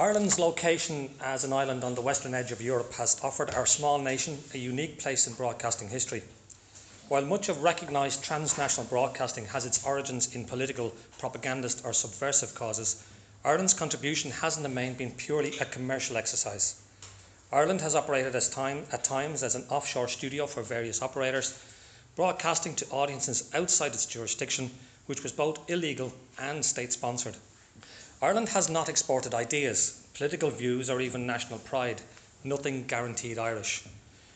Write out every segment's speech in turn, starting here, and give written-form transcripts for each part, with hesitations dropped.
Ireland's location as an island on the western edge of Europe has offered our small nation a unique place in broadcasting history. While much of recognised transnational broadcasting has its origins in political, propagandist or subversive causes, Ireland's contribution has in the main been purely a commercial exercise. Ireland has operated at times as an offshore studio for various operators, broadcasting to audiences outside its jurisdiction, which was both illegal and state-sponsored. Ireland has not exported ideas, political views or even national pride, nothing guaranteed Irish.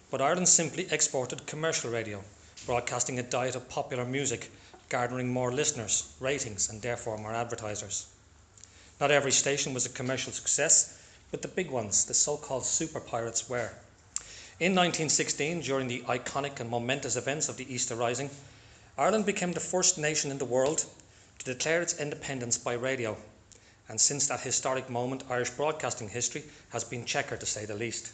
But Ireland simply exported commercial radio, broadcasting a diet of popular music, garnering more listeners, ratings and therefore more advertisers. Not every station was a commercial success, but the big ones, the so-called super pirates, were. In 1916, during the iconic and momentous events of the Easter Rising, Ireland became the first nation in the world to declare its independence by radio. And since that historic moment, Irish broadcasting history has been checkered, to say the least.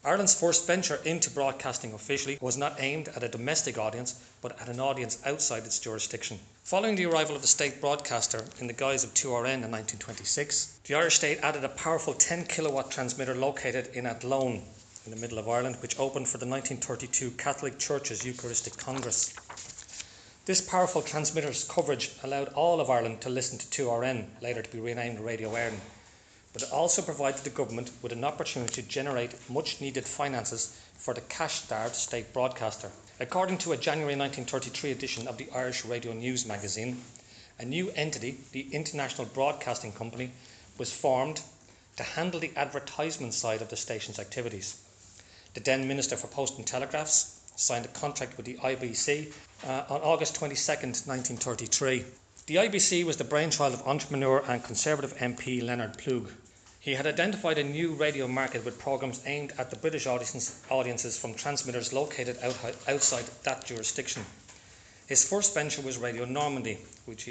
Ireland's first venture into broadcasting officially was not aimed at a domestic audience, but at an audience outside its jurisdiction. Following the arrival of the state broadcaster in the guise of 2RN in 1926, the Irish state added a powerful 10 kilowatt transmitter located in Athlone, in the middle of Ireland, which opened for the 1932 Catholic Church's Eucharistic Congress. This powerful transmitter's coverage allowed all of Ireland to listen to 2RN, later to be renamed Radio Éireann, but it also provided the government with an opportunity to generate much needed finances for the cash-starved state broadcaster. According to a January 1933 edition of the Irish Radio News magazine, a new entity, the International Broadcasting Company, was formed to handle the advertisement side of the station's activities. The then Minister for Post and Telegraphs signed a contract with the IBC on August 22, 1933. The IBC was the brainchild of entrepreneur and Conservative MP Leonard Plug. He had identified a new radio market with programmes aimed at the British audiences from transmitters located outside that jurisdiction. His first venture was Radio Normandy, which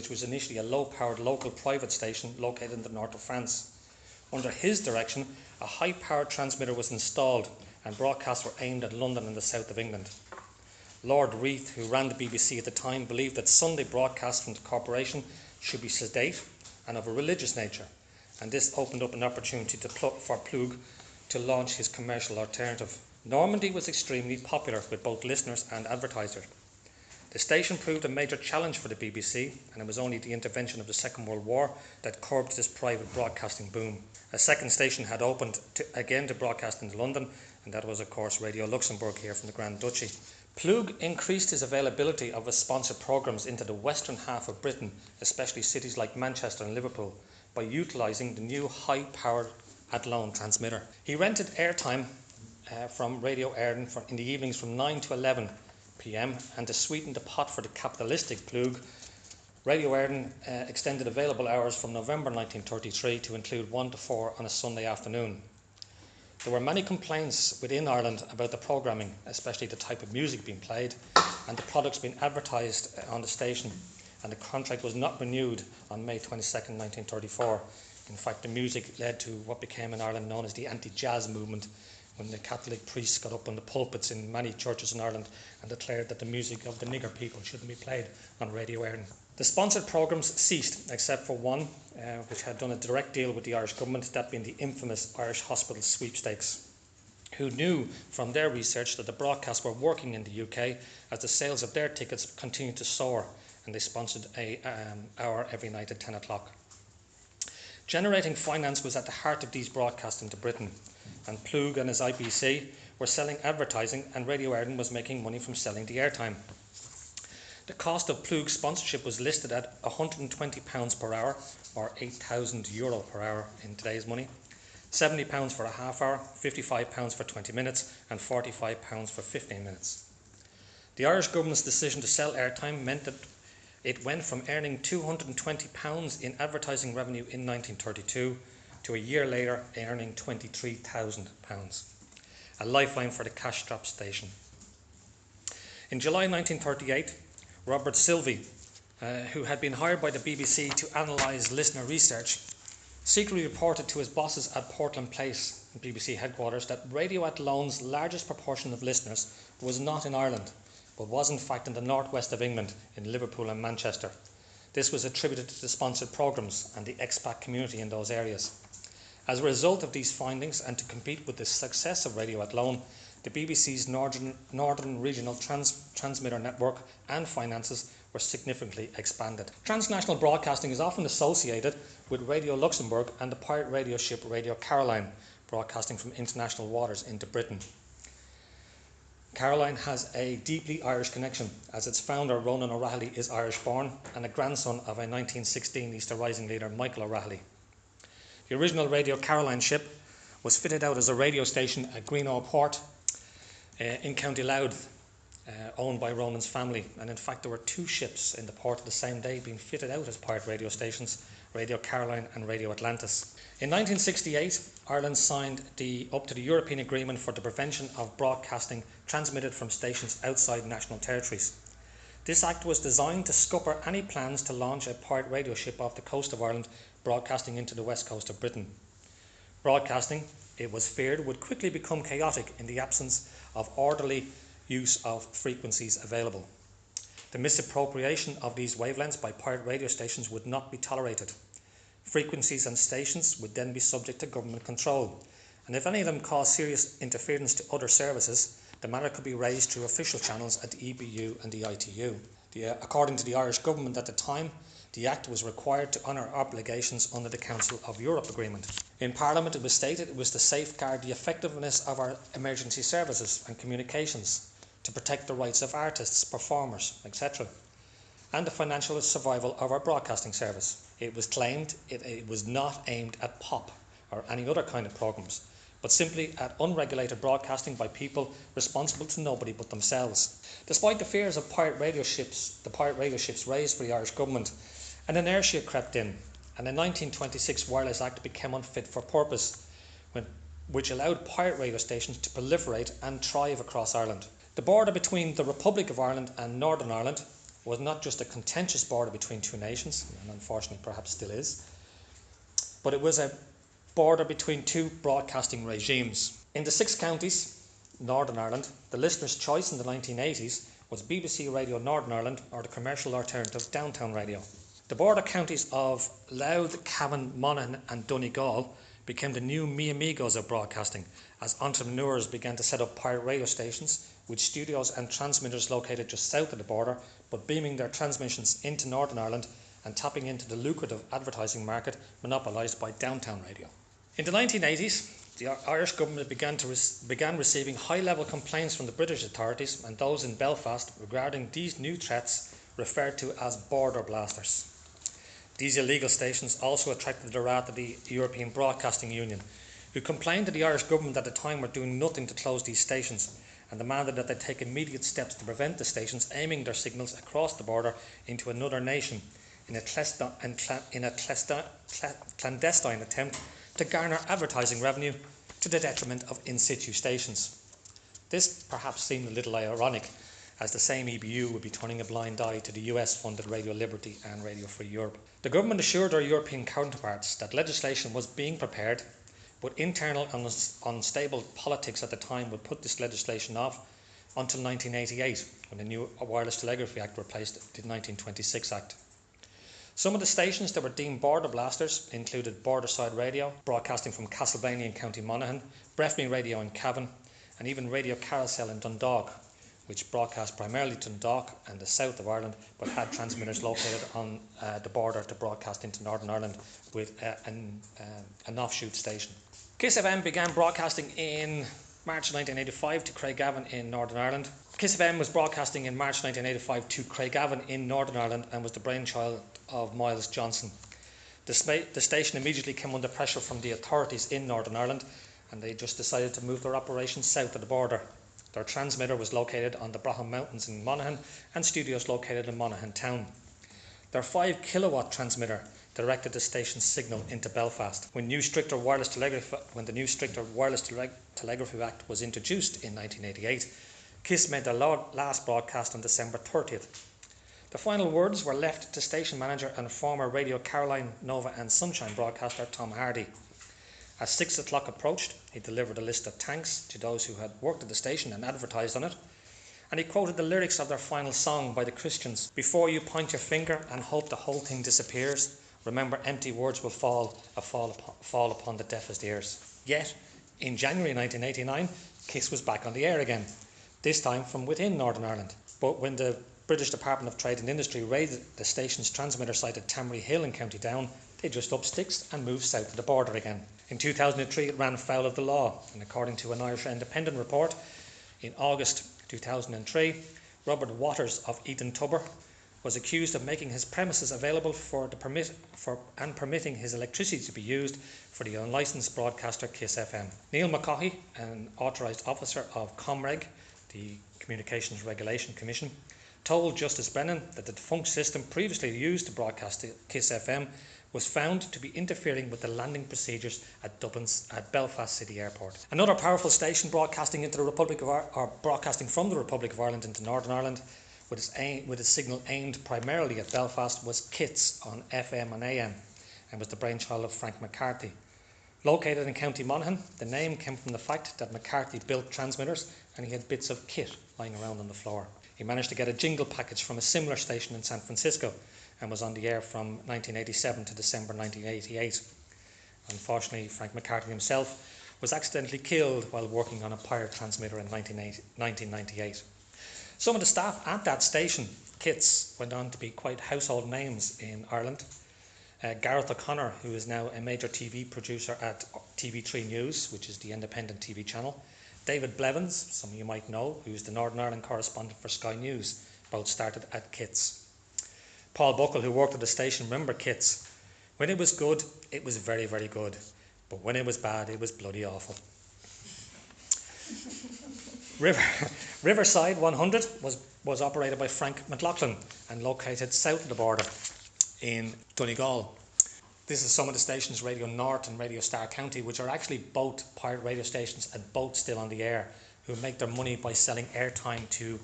was initially a low-powered local private station located in the north of France. Under his direction, a high-powered transmitter was installed and broadcasts were aimed at London and the south of England. Lord Reith, who ran the BBC at the time, believed that Sunday broadcasts from the corporation should be sedate and of a religious nature, and this opened up an opportunity for Plug to launch his commercial alternative. Normandy was extremely popular with both listeners and advertisers. The station proved a major challenge for the BBC, and it was only the intervention of the Second World War that curbed this private broadcasting boom. A second station had opened to broadcast into London, and that was of course Radio Luxembourg here from the Grand Duchy. Plug increased his availability of his sponsored programmes into the western half of Britain, especially cities like Manchester and Liverpool, by utilising the new high-powered Athlone transmitter. He rented airtime from Radio Éireann in the evenings from 9 to 11 p.m, and to sweeten the pot for the capitalistic Plug, Radio Éireann extended available hours from November 1933 to include 1 to 4 on a Sunday afternoon. There were many complaints within Ireland about the programming, especially the type of music being played and the products being advertised on the station, and the contract was not renewed on May 22, 1934. In fact, the music led to what became in Ireland known as the anti-jazz movement, when the Catholic priests got up on the pulpits in many churches in Ireland and declared that the music of the nigger people shouldn't be played on Radio Éireann. The sponsored programmes ceased, except for one, which had done a direct deal with the Irish government, that being the infamous Irish Hospital Sweepstakes, who knew from their research that the broadcasts were working in the UK as the sales of their tickets continued to soar, and they sponsored an hour every night at 10 o'clock. Generating finance was at the heart of these broadcasts into Britain, and Plug and his IBC were selling advertising, and Radio Éireann was making money from selling the airtime. The cost of Plug's sponsorship was listed at £120 per hour, or €8,000 per hour in today's money, £70 for a half hour, £55 for 20 minutes, and £45 for 15 minutes. The Irish government's decision to sell airtime meant that it went from earning £220 in advertising revenue in 1932 to a year later earning £23,000, a lifeline for the cash-strapped station. In July 1938, Robert Silvey, who had been hired by the BBC to analyse listener research, secretly reported to his bosses at Portland Place, BBC headquarters, that Radio Athlone's largest proportion of listeners was not in Ireland, but was in fact in the northwest of England, in Liverpool and Manchester. This was attributed to the sponsored programmes and the expat community in those areas. As a result of these findings, and to compete with the success of Radio Athlone, the BBC's Northern Regional Transmitter Network and finances were significantly expanded. Transnational broadcasting is often associated with Radio Luxembourg and the pirate radio ship Radio Caroline, broadcasting from international waters into Britain. Caroline has a deeply Irish connection, as its founder, Ronan O'Rahilly, is Irish-born and a grandson of a 1916 Easter Rising leader, Michael O'Rahilly. The original Radio Caroline ship was fitted out as a radio station at Greenough Port in County Louth, owned by Ronan's family. And in fact, there were two ships in the port the same day being fitted out as pirate radio stations, Radio Caroline and Radio Atlantis. In 1968, Ireland signed up to the European Agreement for the Prevention of Broadcasting transmitted from stations outside national territories. This act was designed to scupper any plans to launch a pirate radio ship off the coast of Ireland, broadcasting into the west coast of Britain. Broadcasting, it was feared, would quickly become chaotic in the absence of orderly use of frequencies available. The misappropriation of these wavelengths by pirate radio stations would not be tolerated. Frequencies and stations would then be subject to government control, and if any of them caused serious interference to other services, the matter could be raised through official channels at the EBU and the ITU. According to the Irish government at the time, the Act was required to honour obligations under the Council of Europe Agreement. In Parliament, it was stated it was to safeguard the effectiveness of our emergency services and communications, to protect the rights of artists, performers, etc., and the financial survival of our broadcasting service. It was claimed it was not aimed at pop or any other kind of programmes, but simply at unregulated broadcasting by people responsible to nobody but themselves. Despite the fears of the pirate radio ships raised for the Irish government, an inertia crept in, and the 1926 Wireless Act became unfit for purpose, which allowed pirate radio stations to proliferate and thrive across Ireland. The border between the Republic of Ireland and Northern Ireland was not just a contentious border between two nations, and unfortunately perhaps still is, but it was a border between two broadcasting regimes. In the 6 counties, Northern Ireland, the listener's choice in the 1980s was BBC Radio Northern Ireland or the commercial alternative Downtown Radio. The border counties of Louth, Cavan, Monaghan and Donegal became the new Mi Amigos of broadcasting as entrepreneurs began to set up pirate radio stations with studios and transmitters located just south of the border, but beaming their transmissions into Northern Ireland and tapping into the lucrative advertising market monopolised by Downtown Radio. In the 1980s, the Irish government began receiving high-level complaints from the British authorities and those in Belfast regarding these new threats referred to as border blasters. These illegal stations also attracted the wrath of the European Broadcasting Union, who complained to the Irish government at the time were doing nothing to close these stations and demanded that they take immediate steps to prevent the stations aiming their signals across the border into another nation in a clandestine attempt to garner advertising revenue to the detriment of in-situ stations. This perhaps seemed a little ironic, as the same EBU would be turning a blind eye to the US-funded Radio Liberty and Radio Free Europe. The government assured their European counterparts that legislation was being prepared, but internal and unstable politics at the time would put this legislation off until 1988, when the new Wireless Telegraphy Act replaced the 1926 Act. Some of the stations that were deemed border blasters included Borderside Radio, broadcasting from Castlebania in County Monaghan, Breffni Radio in Cavan, and even Radio Carousel in Dundalk, which broadcast primarily to Dundalk and the south of Ireland, but had transmitters located on the border to broadcast into Northern Ireland with an offshoot station. Kiss FM began broadcasting in March 1985 to Craigavon in Northern Ireland. Kiss FM was broadcasting in March 1985 to Craigavon in Northern Ireland and was the brainchild of Miles Johnson. The station immediately came under pressure from the authorities in Northern Ireland, and they just decided to move their operations south of the border. Their transmitter was located on the Braham Mountains in Monaghan and studios located in Monaghan town. Their 5 kilowatt transmitter directed the station's signal into Belfast. When the new stricter Wireless Telegraphy Act was introduced in 1988, KISS made their last broadcast on December 30th. The final words were left to station manager and former Radio Caroline, Nova and Sunshine broadcaster Tom Hardy. As 6 o'clock approached, he delivered a list of thanks to those who had worked at the station and advertised on it, And he quoted the lyrics of their final song by the Christians: "Before you point your finger and hope the whole thing disappears, remember empty words will fall upon the deafest ears." Yet, in January 1989, KISS was back on the air again, this time from within Northern Ireland. But when the British Department of Trade and Industry raided the station's transmitter site at Tamary Hill in County Down, they just upped sticks and moved south of the border again. In 2003, it ran foul of the law, and according to an Irish Independent report, in August 2003, Robert Waters of Eton Tubber was accused of making his premises available and permitting his electricity to be used for the unlicensed broadcaster KISS FM. Neil McCaughey, an authorised officer of Comreg, the Communications Regulation Commission, told Justice Brennan that the defunct system previously used to broadcast KISS FM was found to be interfering with the landing procedures at Belfast City Airport. Another powerful station broadcasting from the Republic of Ireland into Northern Ireland, with its signal aimed primarily at Belfast, was KITS on FM and AM, and was the brainchild of Frank McCarthy. Located in County Monaghan, the name came from the fact that McCarthy built transmitters and he had bits of kit lying around on the floor. He managed to get a jingle package from a similar station in San Francisco and was on the air from 1987 to December 1988. Unfortunately, Frank McCarthy himself was accidentally killed while working on a pirate transmitter in 1998. Some of the staff at that station, KITS, went on to be quite household names in Ireland. Gareth O'Connor, who is now a major TV producer at TV3 News, which is the independent TV channel. David Blevins, some of you might know, who is the Northern Ireland correspondent for Sky News, both started at KITS. Paul Buckle, who worked at the station, remember KITS. When it was good, it was very, very good. But when it was bad, it was bloody awful. Riverside 100 was operated by Frank McLaughlin and located south of the border in Donegal. This is some of the stations, Radio North and Radio Star County, which are actually both pirate radio stations and both still on the air, who make their money by selling airtime to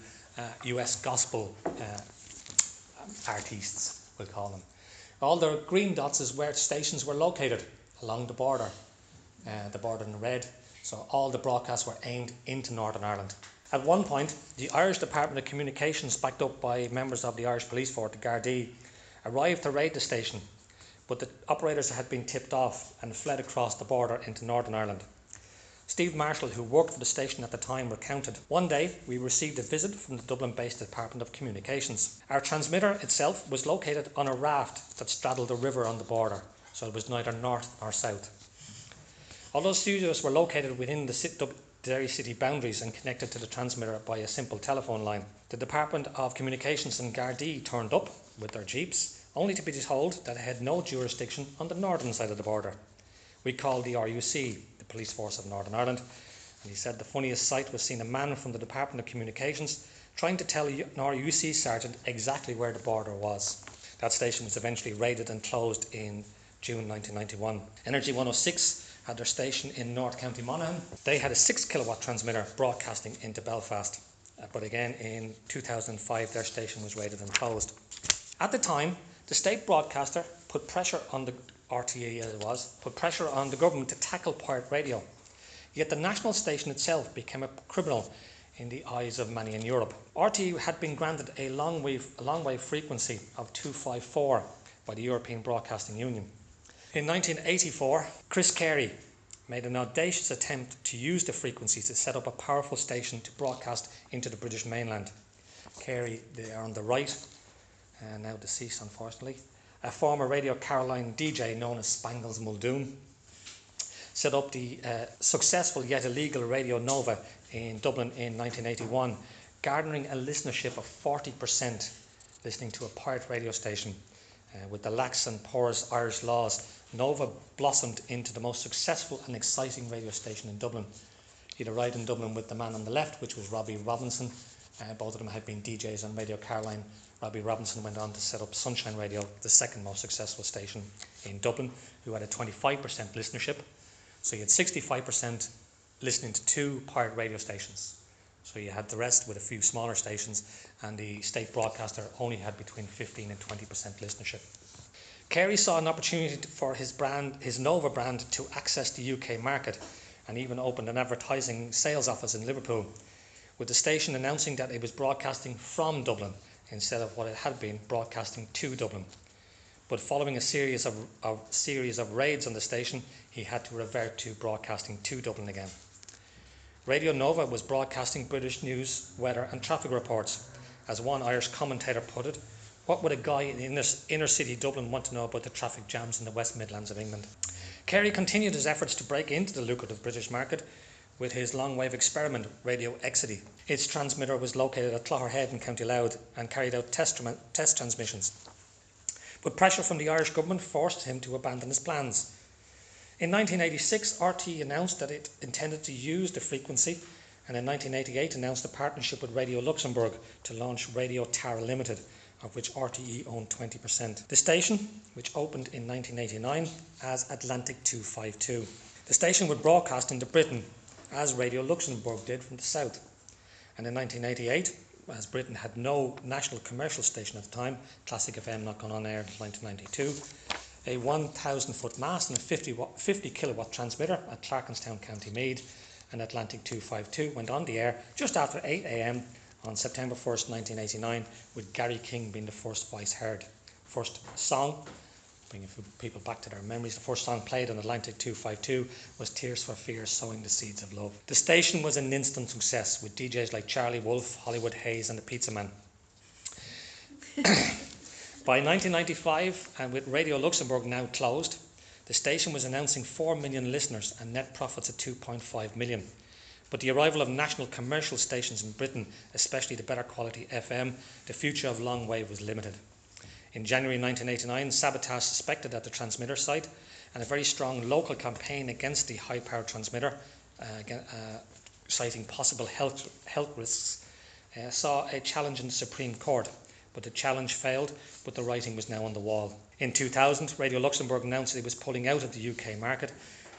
US gospel artists, we'll call them. All the green dots is where stations were located along the border in red. So all the broadcasts were aimed into Northern Ireland. At one point, the Irish Department of Communications, backed up by members of the Irish Police Force, the Gardaí, arrived to raid the station, but the operators had been tipped off and fled across the border into Northern Ireland. Steve Marshall, who worked for the station at the time, recounted, "One day we received a visit from the Dublin-based Department of Communications. Our transmitter itself was located on a raft that straddled a river on the border, so it was neither north nor south. Although studios were located within the Derry city boundaries and connected to the transmitter by a simple telephone line, the Department of Communications and Gardaí turned up with their jeeps, only to be told that it had no jurisdiction on the northern side of the border. We called the RUC, the Police Force of Northern Ireland, and he said the funniest sight was seeing a man from the Department of Communications trying to tell an RUC sergeant exactly where the border was." That station was eventually raided and closed in June 1991. Energy 106 had their station in North County Monaghan. They had a 6 kilowatt transmitter broadcasting into Belfast, but again in 2005 their station was raided and closed. At the time, the state broadcaster put pressure on the RTE put pressure on the government to tackle pirate radio. Yet the national station itself became a criminal in the eyes of many in Europe. RTE had been granted a long wave frequency of 254 by the European Broadcasting Union. In 1984, Chris Carey made an audacious attempt to use the frequency to set up a powerful station to broadcast into the British mainland. Carey, there on the right, now deceased unfortunately, a former Radio Caroline DJ known as Spangles Muldoon, set up the successful yet illegal Radio Nova in Dublin in 1981, garnering a listenership of 40% listening to a pirate radio station. With the lax and porous Irish laws, Nova blossomed into the most successful and exciting radio station in Dublin. He'd arrived in Dublin with the man on the left, which was Robbie Robinson. Both of them had been DJs on Radio Caroline. Robbie Robinson went on to set up Sunshine Radio, the second most successful station in Dublin, who had a 25% listenership. So you had 65% listening to 2 pirate radio stations. So you had the rest with a few smaller stations, and the state broadcaster only had between 15 and 20% listenership. Carey saw an opportunity for his Nova brand to access the UK market, and even opened an advertising sales office in Liverpool. with the station announcing that it was broadcasting from Dublin instead of what it had been, broadcasting to Dublin. But following a series of raids on the station, he had to revert to broadcasting to Dublin again. Radio Nova was broadcasting British news, weather and traffic reports. As one Irish commentator put it, what would a guy in inner city Dublin want to know about the traffic jams in the West Midlands of England? Carey continued his efforts to break into the lucrative British market with his long-wave experiment, Radio Exidy. Its transmitter was located at Clogherhead in County Louth and carried out test transmissions. But pressure from the Irish government forced him to abandon his plans. In 1986, RTE announced that it intended to use the frequency, and in 1988 announced a partnership with Radio Luxembourg to launch Radio Tara Limited, of which RTE owned 20%. The station, which opened in 1989 as Atlantic 252. The station would broadcast into Britain, as Radio Luxembourg did from the south. And in 1988, as Britain had no national commercial station at the time, Classic FM not gone on air until 1992, a 1,000-foot mast and a 50 kilowatt transmitter at Clarkenstown, County Meath, and Atlantic 252 went on the air just after 8 a.m. on September 1st, 1989, with Gary King being the first voice heard. First song, bringing people back to their memories, the first song played on Atlantic 252 was Tears for Fears, Sowing the Seeds of Love. The station was an instant success with DJs like Charlie Wolfe, Hollywood Hayes and the Pizza Man. By 1995, and with Radio Luxembourg now closed, the station was announcing 4 million listeners and net profits of 2.5 million. But the arrival of national commercial stations in Britain, especially the better quality FM, the future of long wave was limited. In January 1989, sabotage suspected at the transmitter site, and a very strong local campaign against the high-powered transmitter, citing possible health risks, saw a challenge in the Supreme Court. But the challenge failed, but the writing was now on the wall. In 2000, Radio Luxembourg announced that it was pulling out of the UK market,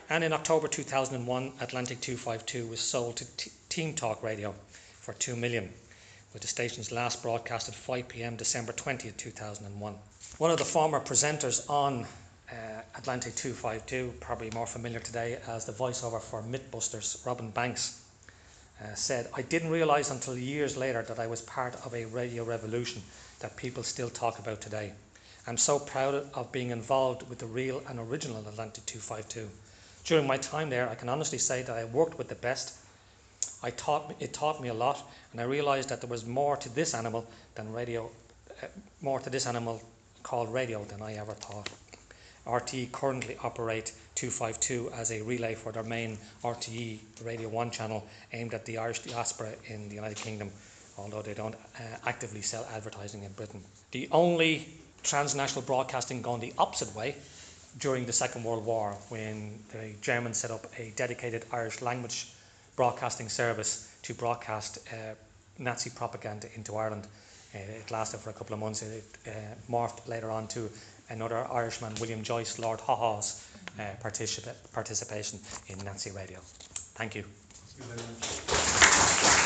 and in October 2001, Atlantic 252 was sold to Team Talk Radio for $2 million, with the station's last broadcast at 5 p.m. December 20th, 2001. One of the former presenters on Atlantic 252, probably more familiar today as the voiceover for Mythbusters, Robin Banks, said, "I didn't realise until years later that I was part of a radio revolution that people still talk about today. I'm so proud of being involved with the real and original Atlantic 252. During my time there, I can honestly say that I worked with the best. It taught me a lot, and I realised that there was more to this animal called radio than I ever thought." RTE currently operate 252 as a relay for their main RTE Radio 1 channel aimed at the Irish diaspora in the United Kingdom, although they don't actively sell advertising in Britain. The only transnational broadcasting gone the opposite way during the Second World War, when the Germans set up a dedicated Irish language broadcasting service to broadcast Nazi propaganda into Ireland. It lasted for a couple of months. It morphed later on to another Irishman, William Joyce, Lord Haw-Haw's participation in Nazi radio. Thank you. Thank you very much.